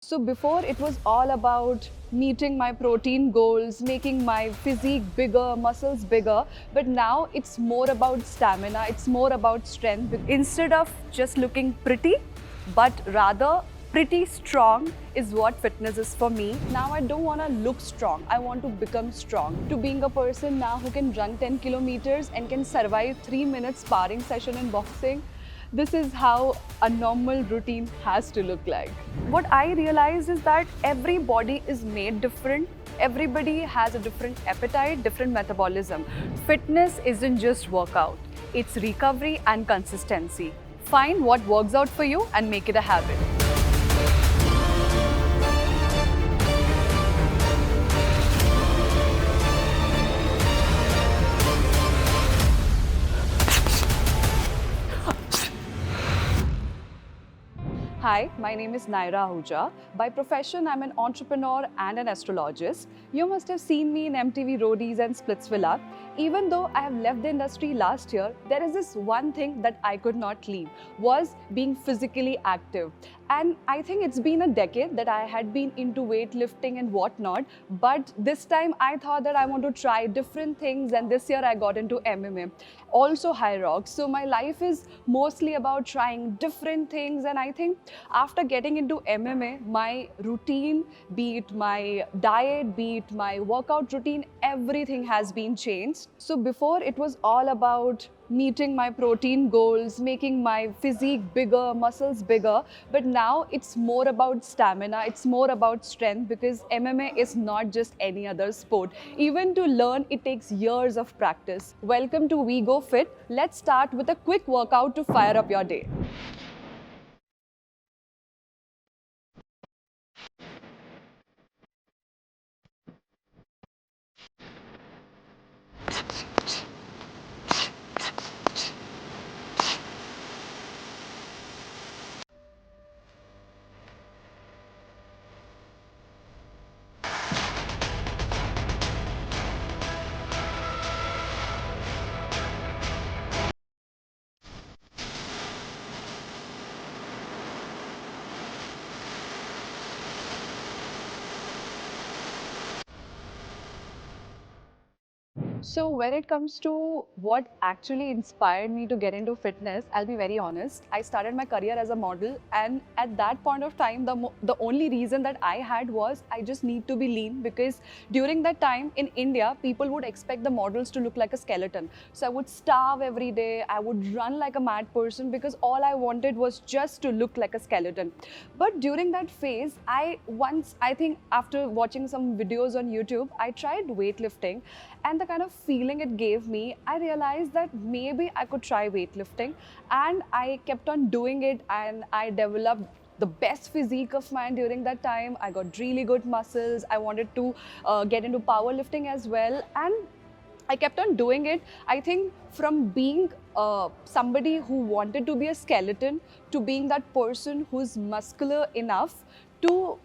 So before it was all about meeting my protein goals, making my physique bigger, muscles bigger, but now it's more about stamina, it's more about strength. Instead of just looking pretty, but rather pretty strong is what fitness is for me. Now I don't want to look strong, I want to become strong. To being a person now who can run 10 kilometers and can survive 3 minutes sparring session in boxing, this is how a normal routine has to look like. What I realized is that every body is made different. Everybody has a different appetite, different metabolism. Fitness isn't just workout, it's recovery and consistency. Find what works out for you and make it a habit. Hi, my name is Nayera Ahuja. By profession, I'm an entrepreneur and an astrologist. You must have seen me in MTV Roadies and Splitsvilla. Even though I have left the industry last year, there is this one thing that I could not leave, was being physically active. And I think it's been a decade that I had been into weightlifting and whatnot, but this time I thought that I want to try different things, and this year I got into MMA, also high rocks. So my life is mostly about trying different things, and I think after getting into MMA, my routine, be it my diet, be it my workout routine, everything has been changed. So before it was all about meeting my protein goals, making my physique bigger, muscles bigger, but now it's more about stamina, it's more about strength, because MMA is not just any other sport. Even to learn, it takes years of practice. Welcome to We Go Fit. Let's start with a quick workout to fire up your day. So when it comes to what actually inspired me to get into fitness, I'll be very honest. I started my career as a model, and at that point of time, the only reason that I had was I just need to be lean, because during that time in India, people would expect the models to look like a skeleton. So I would starve every day, I would run like a mad person, because all I wanted was just to look like a skeleton. But during that phase, I think after watching some videos on YouTube, I tried weightlifting, and the kind of feeling it gave me, I realized that maybe I could try weightlifting, and I kept on doing it, and I developed the best physique of mine during that time. I got really good muscles. I wanted to get into powerlifting as well, and I kept on doing it. I think from being somebody who wanted to be a skeleton to being that person who's muscular enough to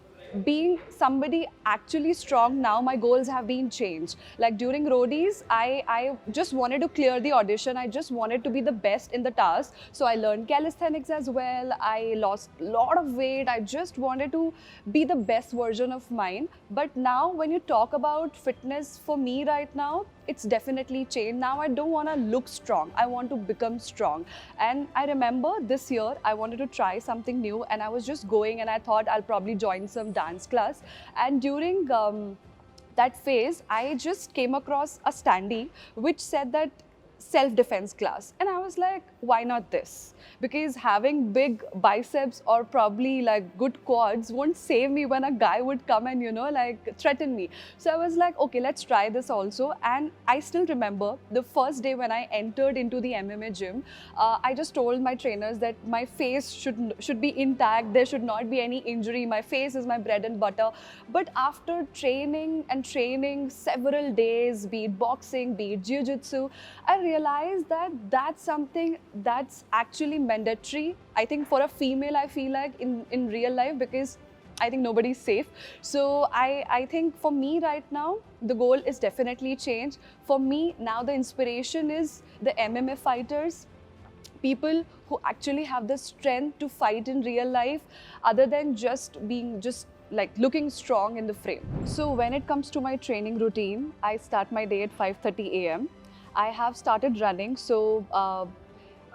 being somebody actually strong, now my goals have been changed. Like during roadies, I just wanted to clear the audition. I just wanted to be the best in the task. So I learned calisthenics as well. I lost a lot of weight. I just wanted to be the best version of mine. But now when you talk about fitness for me right now, it's definitely changed. Now I don't want to look strong, I want to become strong. And I remember this year I wanted to try something new, and I was just going, and I thought I'll probably join some dance class. And during that phase, I just came across a standee which said that self-defense class, and I was like, why not this? Because having big biceps or probably like good quads won't save me when a guy would come and like threaten me. So I was like, okay, let's try this also. And I still remember the first day when I entered into the MMA gym, I just told my trainers that my face should be intact, there should not be any injury, my face is my bread and butter. But after training and training several days, be it boxing, be it jiu-jitsu, I realized that that's something that's actually mandatory. I think for a female, I feel like in real life, because I think nobody's safe. So I think for me right now, the goal is definitely change. For me now, the inspiration is the MMA fighters, people who actually have the strength to fight in real life, other than just being like looking strong in the frame. So when it comes to my training routine, I start my day at 5:30 a.m. I have started running. So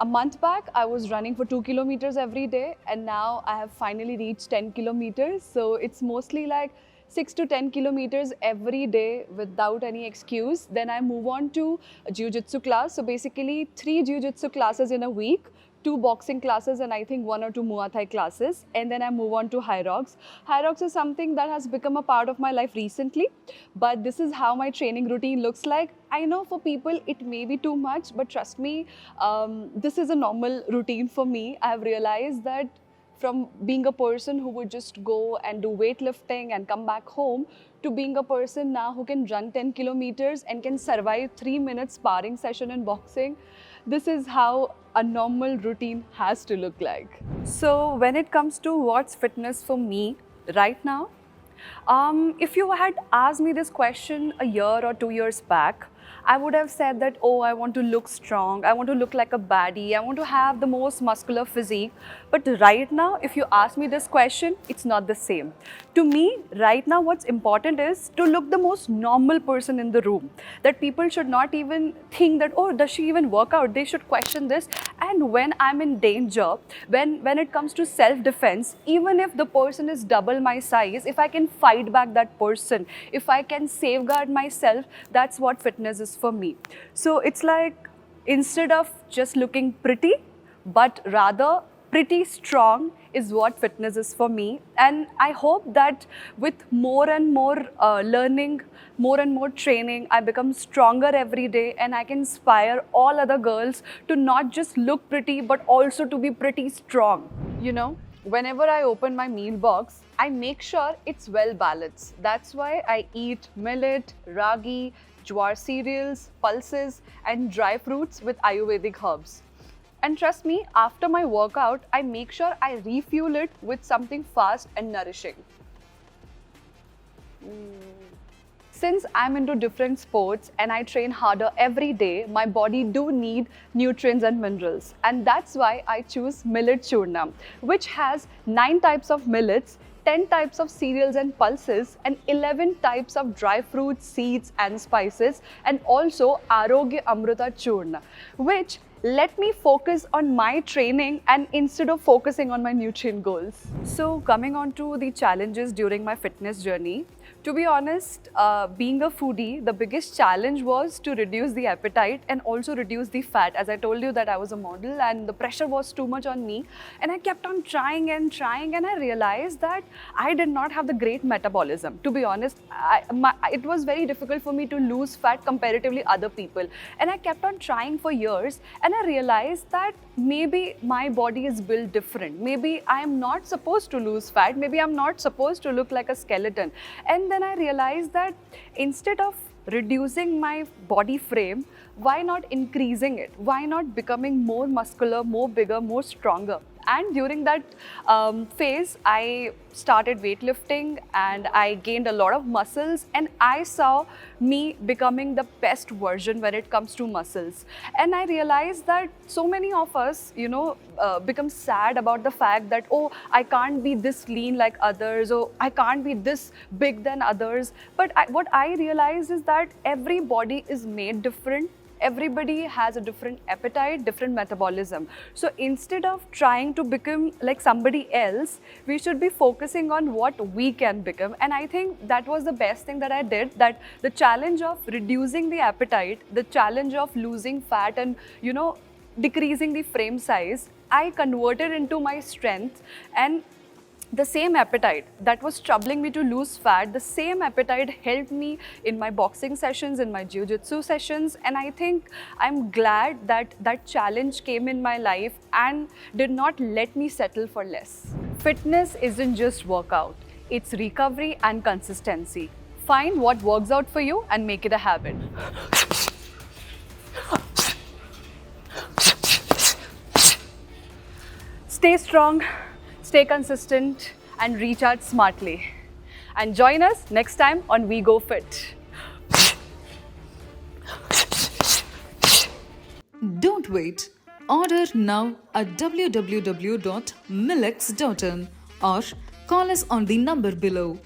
a month back, I was running for 2 kilometers every day, and now I have finally reached 10 kilometers. So it's mostly like 6 to 10 kilometers every day without any excuse. Then I move on to a jiu-jitsu class. So basically 3 jiu-jitsu classes in a week, 2 boxing classes, and I think 1 or 2 Muay Thai classes. And then I move on to High Rocks. High Rocks is something that has become a part of my life recently, but this is how my training routine looks like. I know for people it may be too much, but trust me, this is a normal routine for me. I have realized that from being a person who would just go and do weightlifting and come back home, to being a person now who can run 10 kilometers and can survive 3 minutes sparring session in boxing. This is how a normal routine has to look like. So when it comes to what's fitness for me right now, if you had asked me this question a year or 2 years back, I would have said that, oh, I want to look strong, I want to look like a baddie, I want to have the most muscular physique. But right now, if you ask me this question, it's not the same. To me, right now, what's important is to look the most normal person in the room. That people should not even think that, oh, does she even work out? They should question this. And when I'm in danger, when it comes to self-defense, even if the person is double my size, if I can fight back that person, if I can safeguard myself, that's what fitness is for me. So it's like, instead of just looking pretty, but rather pretty strong is what fitness is for me. And I hope that with more and more learning, more and more training, I become stronger every day, and I can inspire all other girls to not just look pretty, but also to be pretty strong. You know, whenever I open my meal box, I make sure it's well balanced. That's why I eat millet, ragi, jowar cereals, pulses, and dry fruits with Ayurvedic herbs. And trust me, after my workout, I make sure I refuel it with something fast and nourishing. Since I'm into different sports and I train harder every day, my body do need nutrients and minerals. And that's why I choose Millet Churnam, which has 9 types of millets, 10 types of cereals and pulses, and 11 types of dry fruits, seeds and spices, and also Arogya Amrita Churna, which let me focus on my training and instead of focusing on my nutrient goals. So coming on to the challenges during my fitness journey, to be honest, being a foodie, the biggest challenge was to reduce the appetite and also reduce the fat. As I told you that I was a model and the pressure was too much on me, and I kept on trying and trying, and I realized that I did not have the great metabolism. To be honest, it was very difficult for me to lose fat comparatively other people, and I kept on trying for years, and I realized that maybe my body is built different. Maybe I am not supposed to lose fat. Maybe I'm not supposed to look like a skeleton. And then I realized that instead of reducing my body frame, why not increasing it? Why not becoming more muscular, more bigger, more stronger? And during that phase, I started weightlifting and I gained a lot of muscles, and I saw me becoming the best version when it comes to muscles. And I realized that so many of us, become sad about the fact that, oh, I can't be this lean like others, or I can't be this big than others. But what I realized is that every body is made different. Everybody has a different appetite, different metabolism. So instead of trying to become like somebody else, we should be focusing on what we can become. And I think that was the best thing that I did, that the challenge of reducing the appetite, the challenge of losing fat and, decreasing the frame size, I converted into my strength. And the same appetite that was troubling me to lose fat, the same appetite helped me in my boxing sessions, in my jiu-jitsu sessions. And I think I'm glad that that challenge came in my life and did not let me settle for less. Fitness isn't just workout, it's recovery and consistency. Find what works out for you and make it a habit. Stay strong, stay consistent, and recharge smartly. And join us next time on We Go Fit. Don't wait. Order now at www.millex.in or call us on the number below.